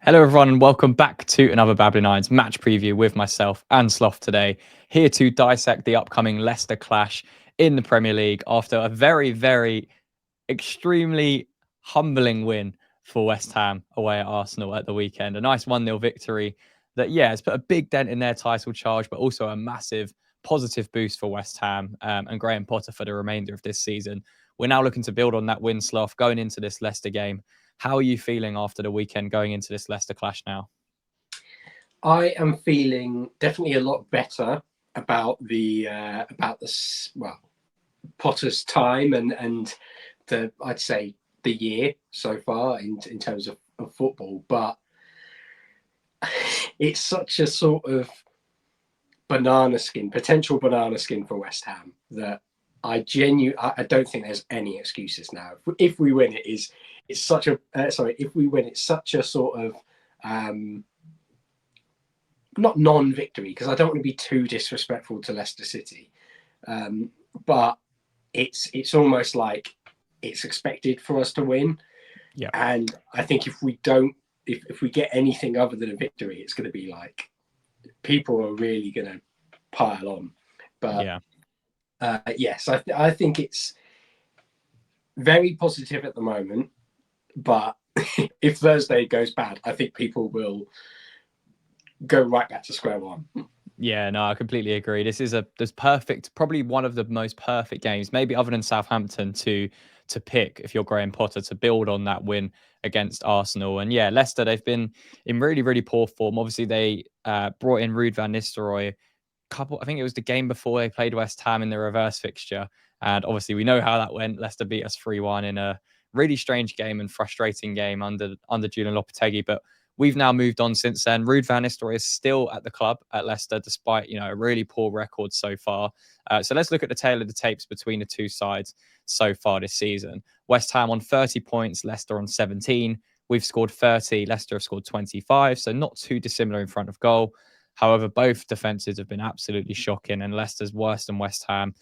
Hello, everyone, and welcome back to another Babbling Irons match preview with myself and Sloth today, here to dissect the upcoming Leicester clash in the Premier League after a very extremely humbling win for West Ham away at Arsenal at the weekend. A nice 1-0 victory that, has put a big dent in their title charge, but also a massive positive boost for West Ham and Graham Potter for the remainder of this season. We're now looking to build on that win, Sloth, going into this Leicester game. How are you feeling after the weekend going into this Leicester clash now? I am feeling definitely a lot better about Potter's time and I'd say the year so far in terms of football, but it's such a sort of potential banana skin for West Ham that I don't think there's any excuses now. If we win it's such a sort of not non-victory, because I don't want to be too disrespectful to Leicester City, but it's almost like it's expected for us to win. Yeah, and I think if we get anything other than a victory, it's going to be like people are really going to pile on. But yes, I think it's very positive at the moment, but if Thursday goes bad, I think people will go right back to square one. Yeah, no, I completely agree. This perfect, probably one of the most perfect games, maybe other than Southampton, to pick if you're Graham Potter, to build on that win against Arsenal. And yeah, Leicester, they've been in really poor form. Obviously, they brought in Ruud van Nistelrooy I think it was the game before they played West Ham in the reverse fixture. And obviously we know how that went. Leicester beat us 3-1 in a really strange game and frustrating game under Julian Lopetegui. But we've now moved on since then. Ruud van Nistelrooy is still at the club at Leicester, despite, a really poor record so far. So let's look at the tail of the tapes between the two sides so far this season. West Ham on 30 points, Leicester on 17. We've scored 30, Leicester have scored 25, so not too dissimilar in front of goal. However, both defences have been absolutely shocking, and Leicester's worse than West Ham,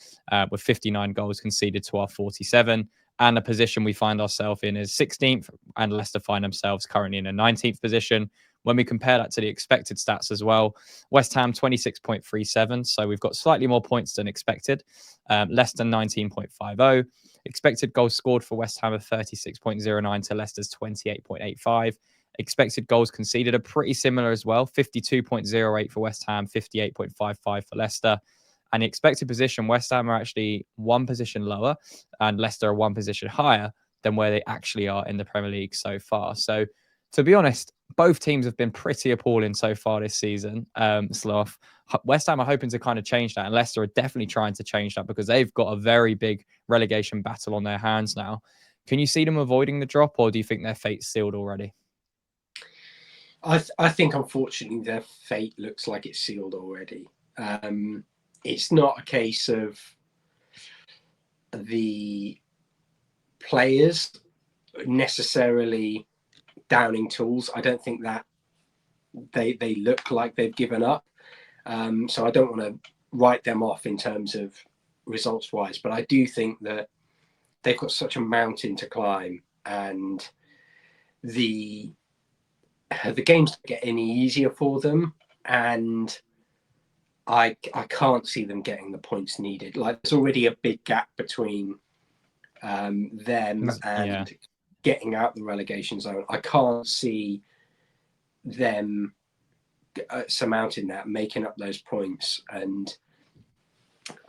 with 59 goals conceded to our 47. And the position we find ourselves in is 16th, and Leicester find themselves currently in a 19th position. When we compare that to the expected stats as well, West Ham 26.37, so we've got slightly more points than expected. Leicester 19.50. Expected goals scored for West Ham of 36.09 to Leicester's 28.85. Expected goals conceded are pretty similar as well. 52.08 for West Ham, 58.55 for Leicester. And the expected position, West Ham are actually one position lower and Leicester are one position higher than where they actually are in the Premier League so far. So, to be honest, both teams have been pretty appalling so far this season. Sloth. West Ham are hoping to kind of change that, and Leicester are definitely trying to change that because they've got a very big relegation battle on their hands now. Can you see them avoiding the drop, or do you think their fate's sealed already? I think, unfortunately, their fate looks like it's sealed already. It's not a case of the players necessarily downing tools. I don't think that they look like they've given up. So I don't want to write them off in terms of results-wise, but I do think that they've got such a mountain to climb, and the games don't get any easier for them, and I can't see them getting the points needed. Like, there's already a big gap between them and getting out the relegation zone. I can't see them surmounting that, making up those points. And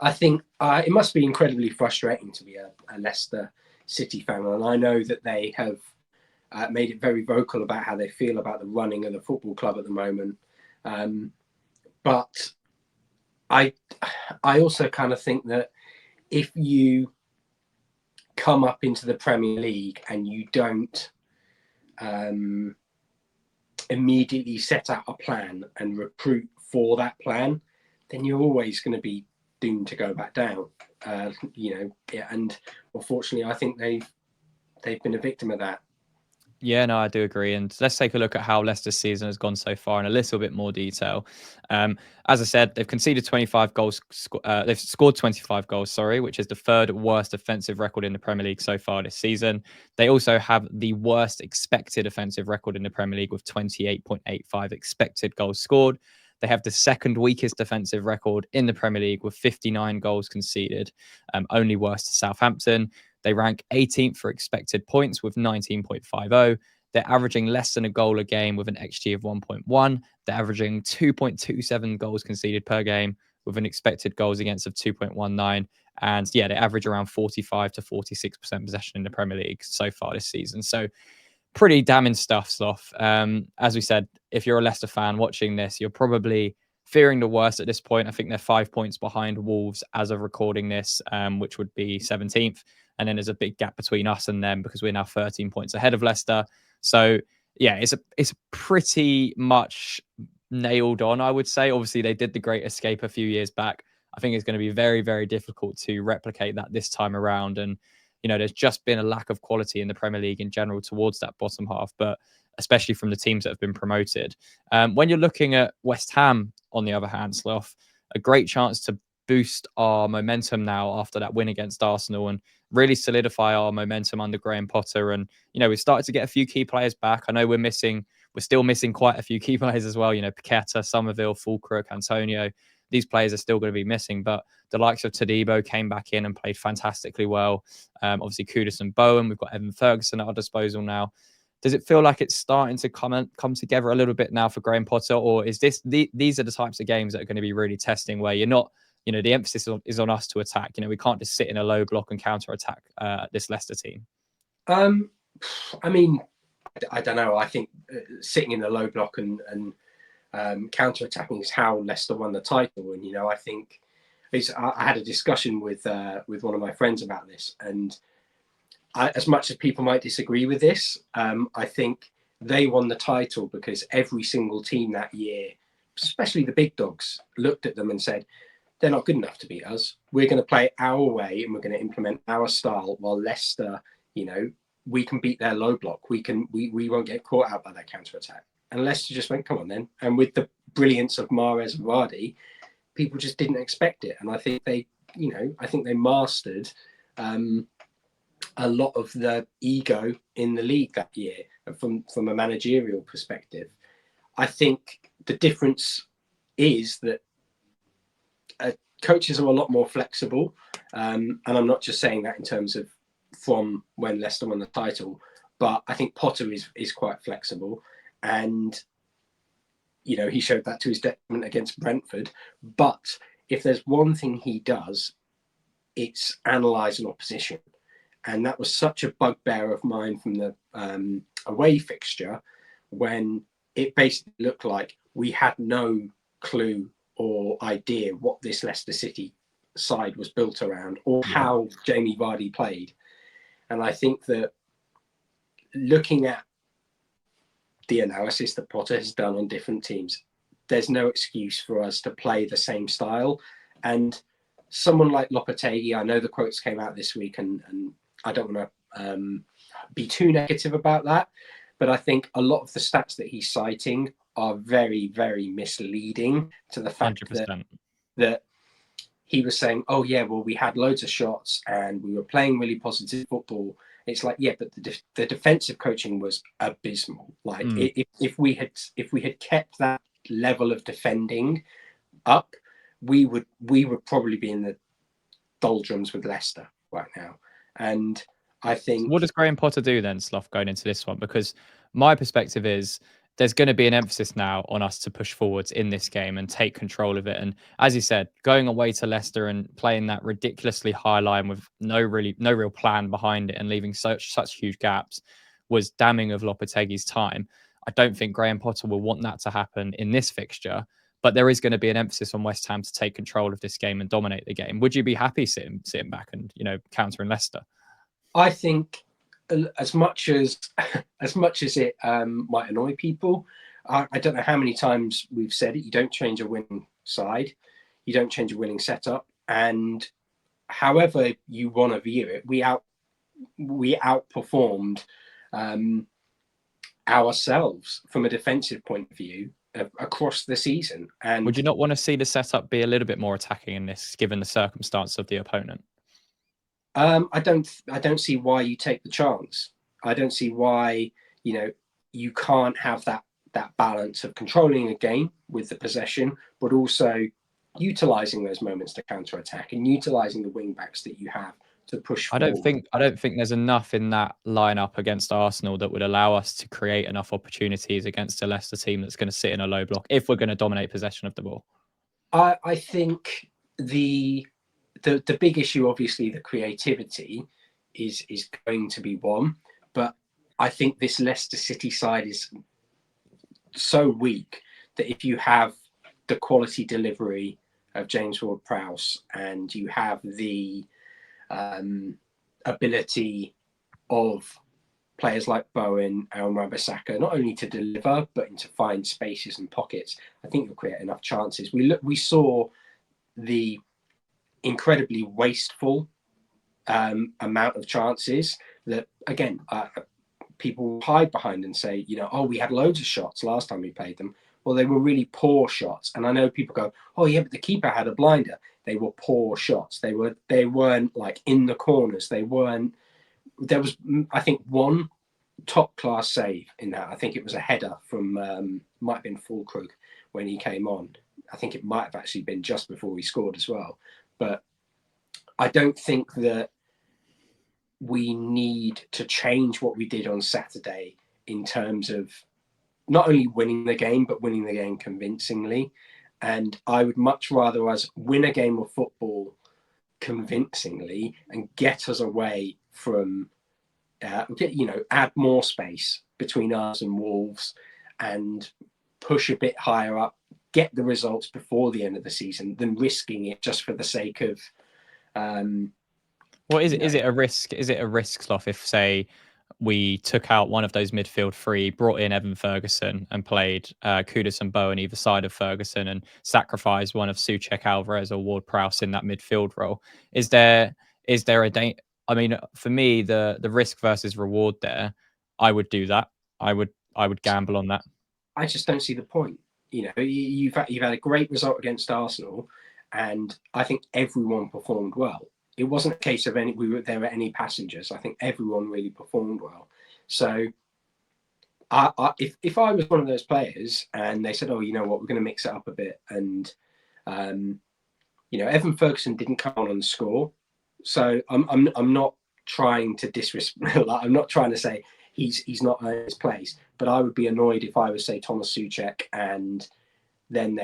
I think it must be incredibly frustrating to be a Leicester City fan. And I know that they have made it very vocal about how they feel about the running of the football club at the moment. But I also kind of think that if you come up into the Premier League and you don't immediately set out a plan and recruit for that plan, then you're always going to be doomed to go back down. And unfortunately, I think they've been a victim of that. Yeah, no, I do agree. And let's take a look at how Leicester's season has gone so far in a little bit more detail. As I said, they've conceded 25 goals. They've scored 25 goals, sorry, which is the third worst offensive record in the Premier League so far this season. They also have the worst expected offensive record in the Premier League with 28.85 expected goals scored. They have the second weakest defensive record in the Premier League with 59 goals conceded, only worse to Southampton. They rank 18th for expected points with 19.50. They're averaging less than a goal a game with an XG of 1.1. They're averaging 2.27 goals conceded per game with an expected goals against of 2.19. And yeah, they average around 45 to 46% possession in the Premier League so far this season. So pretty damning stuff, Sloth. As we said, if you're a Leicester fan watching this, you're probably fearing the worst at this point. I think they're 5 points behind Wolves as of recording this, which would be 17th. And then there's a big gap between us and them because we're now 13 points ahead of Leicester. So yeah, it's pretty much nailed on, I would say. Obviously, they did the Great Escape a few years back. I think it's going to be very, very difficult to replicate that this time around. And there's just been a lack of quality in the Premier League in general towards that bottom half, but especially from the teams that have been promoted. When you're looking at West Ham, on the other hand, Sloth, a great chance to boost our momentum now after that win against Arsenal and really solidify our momentum under Graham Potter. And, we've started to get a few key players back. I know we're still missing quite a few key players as well. Paqueta, Somerville, Fulcrook, Antonio. These players are still going to be missing, but the likes of Todibo came back in and played fantastically well. Obviously, Kudus and Bowen. We've got Evan Ferguson at our disposal now. Does it feel like it's starting to come together a little bit now for Graham Potter, or is these are the types of games that are going to be really testing where you're not, the emphasis is on us to attack. We can't just sit in a low block and counter attack this Leicester team. I mean, I don't know. I think sitting in the low block and counter-attacking is how Leicester won the title. And I think I had a discussion with one of my friends about this, and as much as people might disagree with this, I think they won the title because every single team that year, especially the big dogs, looked at them and said, they're not good enough to beat us. We're going to play our way and we're going to implement our style, while Leicester, we can beat their low block. We won't get caught out by their counter-attack. And Leicester just went, come on then. And with the brilliance of Mahrez and Vardy, people just didn't expect it. And I think they mastered a lot of the ego in the league that year from a managerial perspective. I think the difference is that coaches are a lot more flexible. And I'm not just saying that in terms of from when Leicester won the title, but I think Potter is quite flexible. And, he showed that to his detriment against Brentford. But if there's one thing he does, it's analyse an opposition. And that was such a bugbear of mine from the away fixture, when it basically looked like we had no clue or idea what this Leicester City side was built around or how Jamie Vardy played. And I think that looking at the analysis that Potter has done on different teams, there's no excuse for us to play the same style. And someone like Lopetegui, I know the quotes came out this week, and I don't want to be too negative about that, but I think a lot of the stats that he's citing are very, very misleading to the fact 100%. that he was saying, oh yeah, well, we had loads of shots and we were playing really positive football. It's like, yeah, but the defensive coaching was abysmal. Like if we had kept that level of defending up, we would probably be in the doldrums with Leicester right now. And I think, so what does Graham Potter do then, Sloth, going into this one? Because my perspective is there's going to be an emphasis now on us to push forwards in this game and take control of it. And as you said, going away to Leicester and playing that ridiculously high line with no real plan behind it and leaving such huge gaps was damning of Lopetegui's time. I don't think Graham Potter will want that to happen in this fixture, but there is going to be an emphasis on West Ham to take control of this game and dominate the game. Would you be happy sitting back and countering Leicester? I think as much as it might annoy people, I don't know how many times we've said it. You don't change a winning side, you don't change a winning setup, and however you want to view it, we outperformed ourselves from a defensive point of view across the season. And would you not want to see the setup be a little bit more attacking in this, given the circumstance of the opponent? I don't see why you take the chance. I don't see why you can't have that balance of controlling a game with the possession, but also utilizing those moments to counter attack and utilizing the wing backs that you have to push I forward. don't think there's enough in that lineup against Arsenal that would allow us to create enough opportunities against a Leicester team that's going to sit in a low block if we're going to dominate possession of the ball. I think the big issue, obviously, the creativity is going to be one, but I think this Leicester City side is so weak that if you have the quality delivery of James Ward-Prowse and you have the ability of players like Bowen and Wan-Bissaka not only to deliver but to find spaces and pockets, I think you'll create enough chances. We saw the incredibly wasteful amount of chances that, again, people hide behind and say, oh, we had loads of shots last time we played them. Well, they were really poor shots. And I know people go, oh, yeah, but the keeper had a blinder. They were poor shots. They weren't like in the corners. There was, I think, one top class save in that. I think it was a header from, might have been Fulkrug when he came on. I think it might have actually been just before he scored as well. But I don't think that we need to change what we did on Saturday in terms of not only winning the game, but winning the game convincingly. And I would much rather us win a game of football convincingly and get us away from, add more space between us and Wolves and push a bit higher up, get the results before the end of the season than risking it just for the sake of. Well, is it a risk? Is it a risk, Sloth, if, say, we took out one of those midfield three, brought in Evan Ferguson and played Kudus and Bowen either side of Ferguson and sacrificed one of Souček, Alvarez or Ward-Prowse in that midfield role? Is there a danger? I mean, for me, the risk versus reward there, I would do that. I would gamble on that. I just don't see the point. You've had a great result against Arsenal, and I think everyone performed well. It wasn't a case of there were any passengers. I think everyone really performed well. So if I was one of those players and they said, oh, you know what, we're going to mix it up a bit. And, Evan Ferguson didn't come on and score. So I'm not trying to disrespect, I'm not trying to say he's not in his place, but I would be annoyed if I was, say, Thomas Souček and then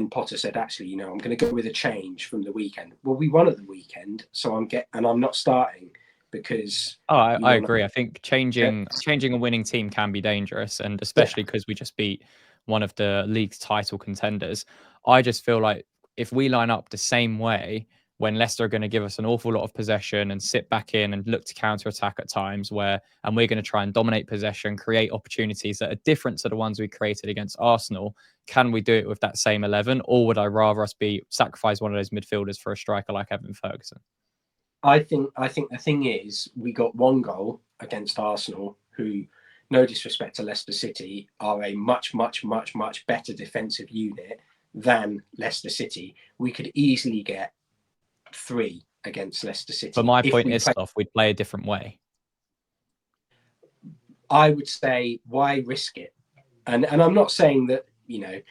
Potter said, actually, I'm going to go with a change from the weekend. Well, we won at the weekend, so I'm not starting because. Oh, I agree. I think changing a winning team can be dangerous, and especially because we just beat one of the league's title contenders. I just feel like if we line up the same way, when Leicester are going to give us an awful lot of possession and sit back in and look to counter attack at times, and we're going to try and dominate possession, create opportunities that are different to the ones we created against Arsenal. Can we do it with that same 11, or would I rather us sacrifice one of those midfielders for a striker like Evan Ferguson? I think the thing is, we got one goal against Arsenal, who, no disrespect to Leicester City, are a much, much, much, much better defensive unit than Leicester City. We could easily get 3 against Leicester City. But my point is, we'd play a different way. I would say, why risk it? And I'm not saying that,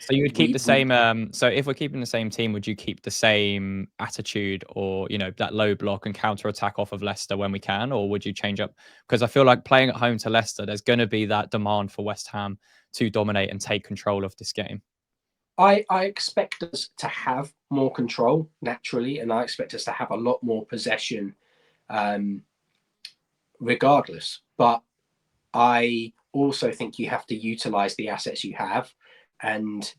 So you would keep the same. So if we're keeping the same team, would you keep the same attitude, or that low block and counter attack off of Leicester when we can, or would you change up? Because I feel like playing at home to Leicester, there's going to be that demand for West Ham to dominate and take control of this game. I expect us to have more control naturally, and I expect us to have a lot more possession, regardless. But I also think you have to utilize the assets you have, and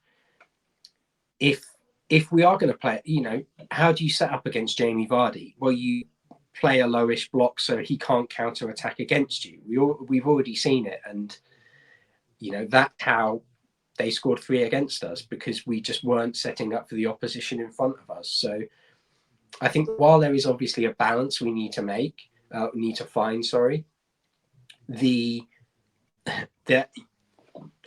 if we are going to play, how do you set up against Jamie Vardy? Well, you play a lowish block so he can't counter attack against you. We've already seen it, and that's how they scored 3 against us, because we just weren't setting up for the opposition in front of us. So I think while there is obviously a balance we need to find, that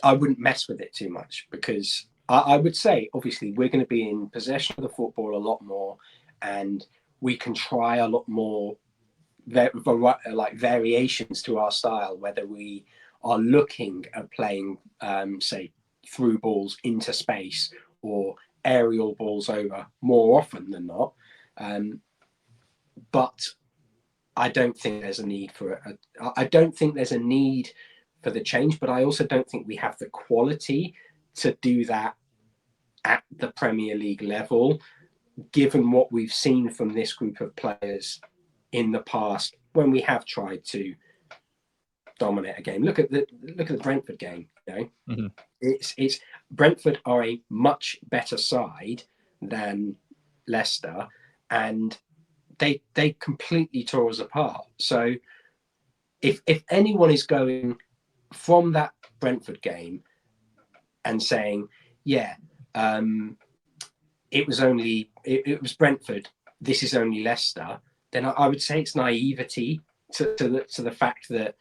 I wouldn't mess with it too much, because I would say, obviously, we're going to be in possession of the football a lot more, and we can try a lot more like variations to our style, whether we are looking at playing, say, through balls into space or aerial balls over more often than not. But I don't think there's a need for it. I don't think there's a need for the change, but I also don't think we have the quality to do that at the Premier League level, given what we've seen from this group of players in the past when we have tried to dominate a game. Look at the Brentford game. You know, mm-hmm. It's Brentford are a much better side than Leicester, and they completely tore us apart. So if anyone is going from that Brentford game and saying, yeah, it was Brentford, this is only Leicester, then I would say it's naivety to the fact that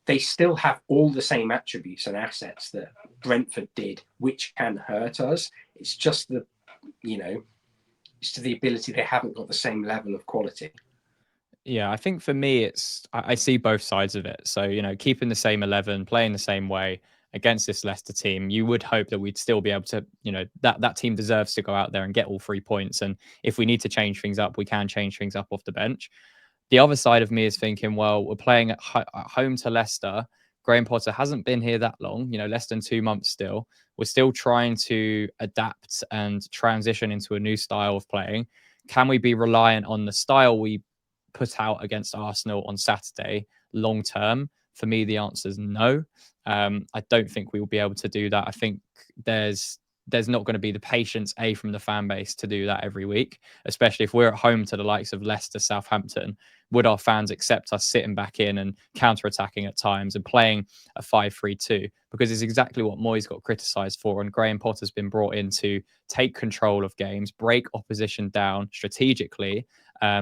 they still have all the same attributes and assets that Brentford did, which can hurt us. It's just it's to the ability they haven't got the same level of quality. Yeah, I think for me, I see both sides of it. So, keeping the same 11, playing the same way against this Leicester team, you would hope that we'd still be able to, that team deserves to go out there and get all 3 points. And if we need to change things up, we can change things up off the bench. The other side of me is thinking, well, we're playing at home to Leicester. Graham Potter hasn't been here that long, less than 2 months still. We're still trying to adapt and transition into a new style of playing. Can we be reliant on the style we put out against Arsenal on Saturday long term? For me, the answer is no. I don't think we will be able to do that. I think there's not going to be the patience from the fan base to do that every week, especially if we're at home to the likes of Leicester, Southampton. Would our fans accept us sitting back in and counter-attacking at times and playing a 5-3-2? Because it's exactly what Moyes got criticised for, and Graham Potter's been brought in to take control of games, break opposition down strategically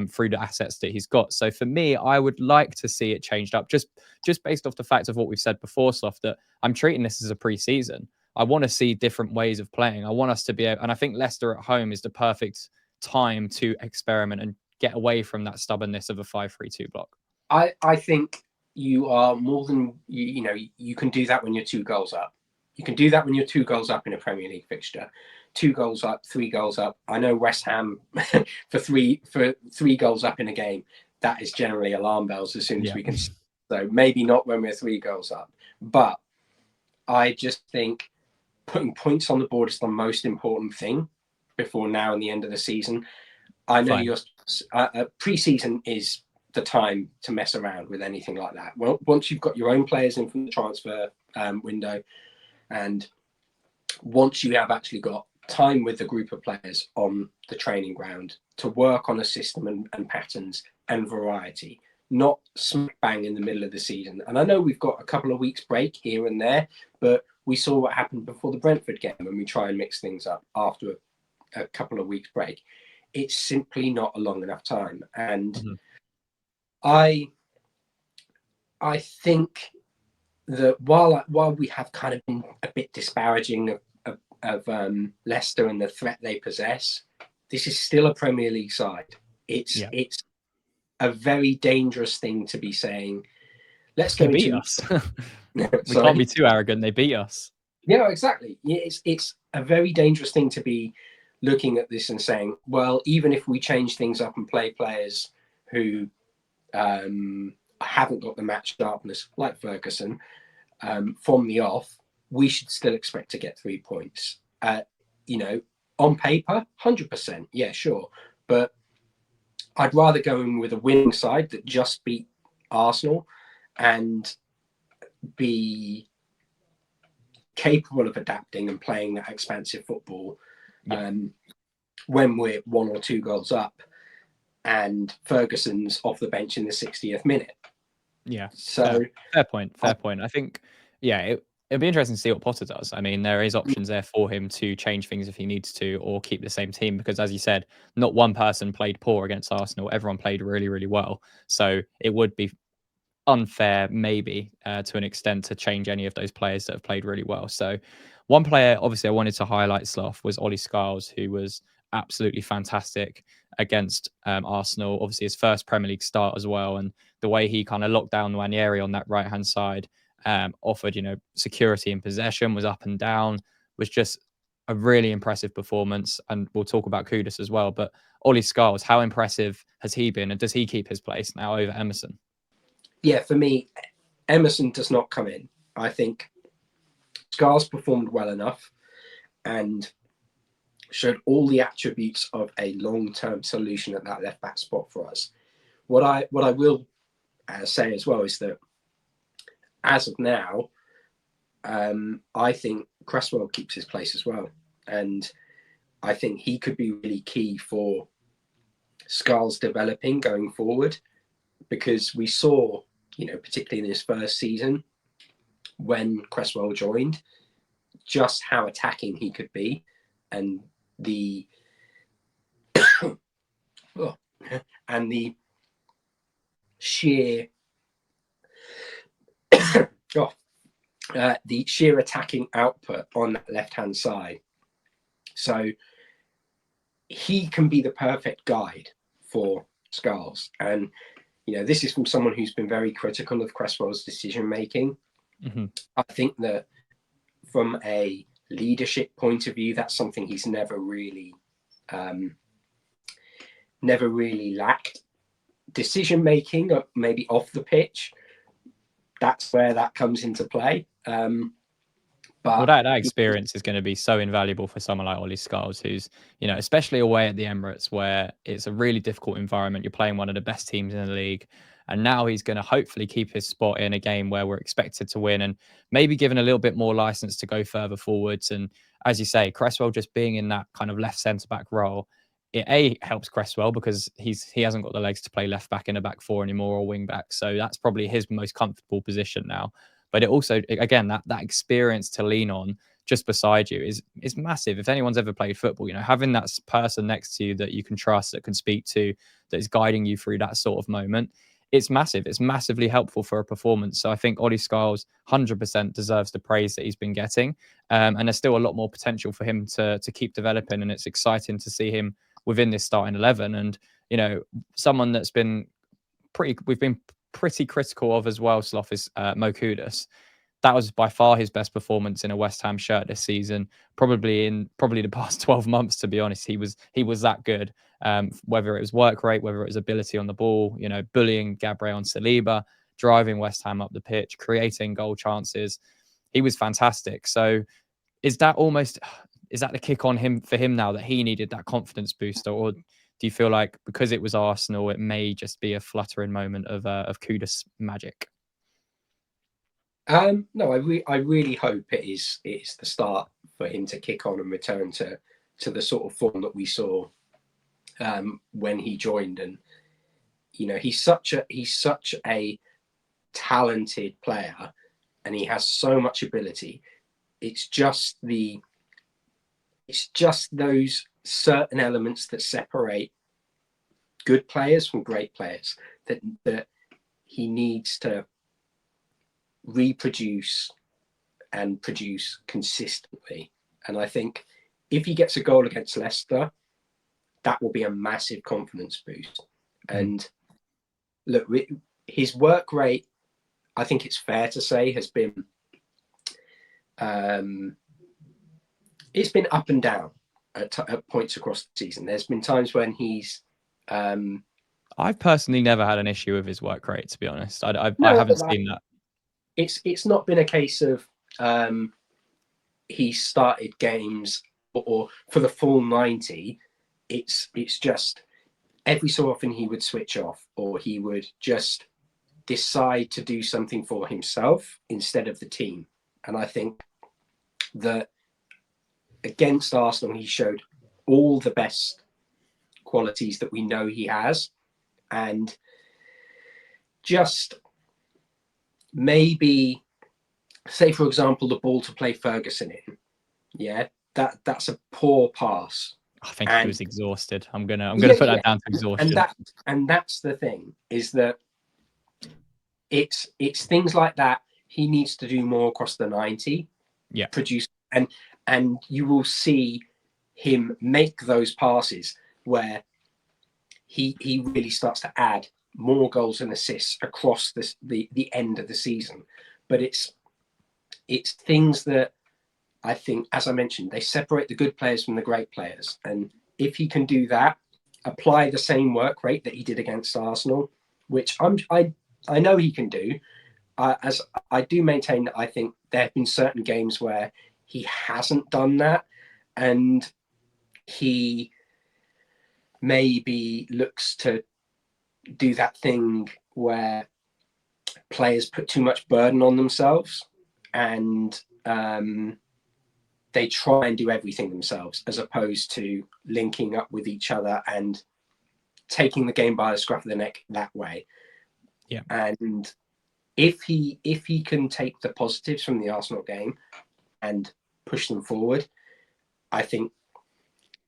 through the assets that he's got. So for me, I would like to see it changed up, just based off the fact of what we've said before, Sloth, that I'm treating this as a pre-season. I want to see different ways of playing. I want us to be able, and I think Leicester at home is the perfect time to experiment and get away from that stubbornness of a 5-3-2 block. I think you are more than you can do that when you're 2 goals up. You can do that when you're 2 goals up in a Premier League fixture. 2 goals up, 3 goals up. I know West Ham for three goals up in a game, that is generally alarm bells as soon as we can. So maybe not when we're 3 goals up, but I just think putting points on the board is the most important thing before now and the end of the season. I know your pre-season is the time to mess around with anything like that. Well, once you've got your own players in from the transfer window, and once you have actually got time with the group of players on the training ground to work on a system and patterns and variety, not smack bang in the middle of the season. And I know we've got a couple of weeks break here and there, but we saw what happened before the Brentford game when we try and mix things up after a couple of weeks break. It's simply not a long enough time. And I think that while we have kind of been a bit disparaging of Leicester and the threat they possess, this is still a Premier League side. It's a very dangerous thing to be saying, let's go beat us. We can't be too arrogant. They beat us. Yeah, exactly. It's a very dangerous thing to be looking at this and saying, well, even if we change things up and play players who haven't got the match sharpness like Ferguson from the off, we should still expect to get 3 points. On paper, 100%, yeah, sure. But I'd rather go in with a winning side that just beat Arsenal and be capable of adapting and playing that expansive football when we're 1 or 2 goals up and Ferguson's off the bench in the 60th minute. Yeah. So fair point. I think, it'll be interesting to see what Potter does. I mean, there is options there for him to change things if he needs to, or keep the same team, because as you said, not one person played poor against Arsenal. Everyone played really, really well. So it would be unfair, maybe to an extent, to change any of those players that have played really well. So, one player, obviously, I wanted to highlight, Sloth, was Ollie Skiles, who was absolutely fantastic against Arsenal. Obviously, his first Premier League start as well, and the way he kind of locked down Nwaneri on that right hand side, offered security in possession, was up and down, was just a really impressive performance. And we'll talk about Kudus as well. But Ollie Skiles, how impressive has he been, and does he keep his place now over Emerson? Yeah, for me, Emerson does not come in. I think Skiles performed well enough and showed all the attributes of a long-term solution at that left back spot for us. What I will say as well is that as of now, I think Cresswell keeps his place as well, and I think he could be really key for Skiles developing going forward, because we saw, particularly in his first season when Cresswell joined, just how attacking he could be, and the and the sheer the sheer attacking output on that left-hand side. So he can be the perfect guide for Skiles. And, this is from someone who's been very critical of Cresswell's decision-making. Mm-hmm. I think that from a leadership point of view, that's something he's never really lacked. Decision-making, maybe off the pitch, that's where that comes into play. But that experience is going to be so invaluable for someone like Ollie Skiles, who's, especially away at the Emirates, where it's a really difficult environment. You're playing one of the best teams in the league. And now he's going to hopefully keep his spot in a game where we're expected to win, and maybe given a little bit more license to go further forwards. And as you say, Cresswell just being in that kind of left centre back role, it helps Cresswell because he hasn't got the legs to play left back in a back four anymore or wing back. So that's probably his most comfortable position now. But it also, again, that experience to lean on just beside you is massive. If anyone's ever played football, having that person next to you that you can trust, that can speak to, that is guiding you through that sort of moment, it's massive. It's massively helpful for a performance. So I think Ollie Skiles 100% deserves the praise that he's been getting. And there's still a lot more potential for him to keep developing. And it's exciting to see him within this starting 11. And, someone that's we've been pretty critical of as well, Sloth, is Mo Kudus. That was by far his best performance in a West Ham shirt this season, probably the past 12 months, to be honest. He was that good, whether it was work rate, whether it was ability on the ball, bullying Gabriel and Saliba, driving West Ham up the pitch, creating goal chances. He was fantastic. So is that the kick on him for him now, that he needed that confidence booster? Or do you feel like because it was Arsenal, it may just be a fluttering moment of Kudus magic? No, I really hope it is the start for him to kick on and return to the sort of form that we saw when he joined. And he's such a talented player, and he has so much ability. It's just those certain elements that separate good players from great players that he needs to reproduce and produce consistently. And I think if he gets a goal against Leicester, that will be a massive confidence boost. And look, his work rate, I think it's fair to say, has been it's been up and down at points across the season. There's been times when he's I've personally never had an issue with his work rate, to be honest. I haven't seen that. It's not been a case of he started games or for the full 90. It's just every so often he would switch off, or he would just decide to do something for himself instead of the team. And I think that against Arsenal, he showed all the best qualities that we know he has, and just maybe, say for example, the ball to play Ferguson in, that's a poor pass. I think he was exhausted. I'm gonna put that down to exhaustion. And that's the thing, is that it's things like that. He needs to do more across the 90. Yeah. Produce, and you will see him make those passes where he really starts to add more goals and assists across the end of the season. But it's things that I think, as I mentioned, they separate the good players from the great players. And if he can do that, apply the same work rate that he did against Arsenal, which I know he can do. As I do maintain that I think there have been certain games where he hasn't done that, and he maybe looks to do that thing where players put too much burden on themselves, and they try and do everything themselves, as opposed to linking up with each other and taking the game by the scruff of the neck that way. Yeah. And if he can take the positives from the Arsenal game and push them forward, I think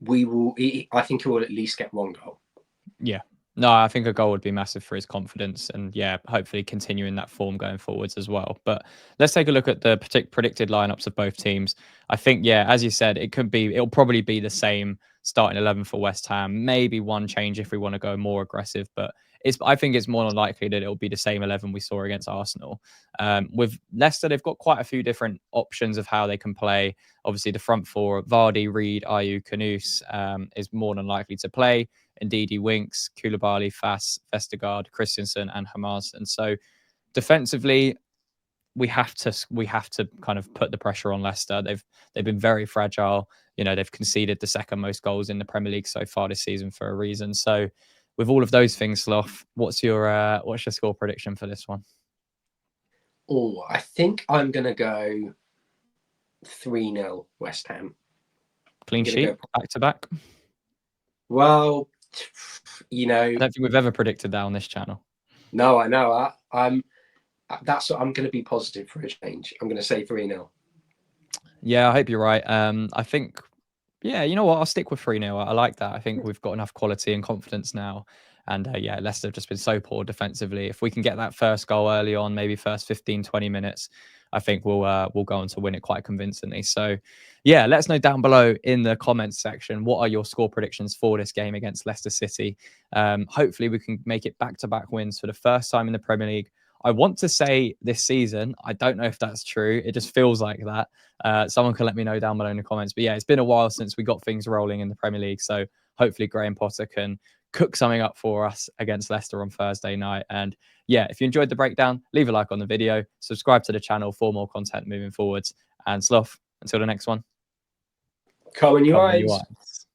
he will at least get one goal. Yeah. No, I think a goal would be massive for his confidence, and yeah, hopefully continuing that form going forwards as well. But let's take a look at the predicted lineups of both teams. I think, yeah, as you said, it'll probably be the same starting 11 for West Ham. Maybe one change if we want to go more aggressive, but I think it's more than likely that it'll be the same 11 we saw against Arsenal. With Leicester, they've got quite a few different options of how they can play. Obviously, the front four, Vardy, Reed, Ayew, Kudus, is more than likely to play. Ndidi, Winks, Koulibaly, Fass, Vestergaard, Christensen, and Hamas. And so defensively, we have to kind of put the pressure on Leicester. They've been very fragile. You know, they've conceded the second most goals in the Premier League so far this season for a reason. So with all of those things, Sloth, what's your score prediction for this one? Oh, I think I'm gonna go 3-0 West Ham. Clean sheet, back to back. Well, you know, I don't think we've ever predicted that on this channel. No, I know. I'm going to be positive for a change. I'm going to say 3-0. Yeah, I hope you're right. I think, yeah, you know what? I'll stick with 3-0. I like that. I think we've got enough quality and confidence now. And yeah, Leicester have just been so poor defensively. If we can get that first goal early on, maybe first 15, 20 minutes, I think we'll go on to win it quite convincingly. So yeah, let us know down below in the comments section, what are your score predictions for this game against Leicester City? Hopefully we can make it back-to-back wins for the first time in the Premier League. I want to say this season. I don't know if that's true. It just feels like that. Someone can let me know down below in the comments. But yeah, it's been a while since we got things rolling in the Premier League. So hopefully Graham Potter can cook something up for us against Leicester on Thursday night. And yeah, if you enjoyed the breakdown, leave a like on the video, subscribe to the channel for more content moving forwards. And Sloth, until the next one. Come on, you eyes.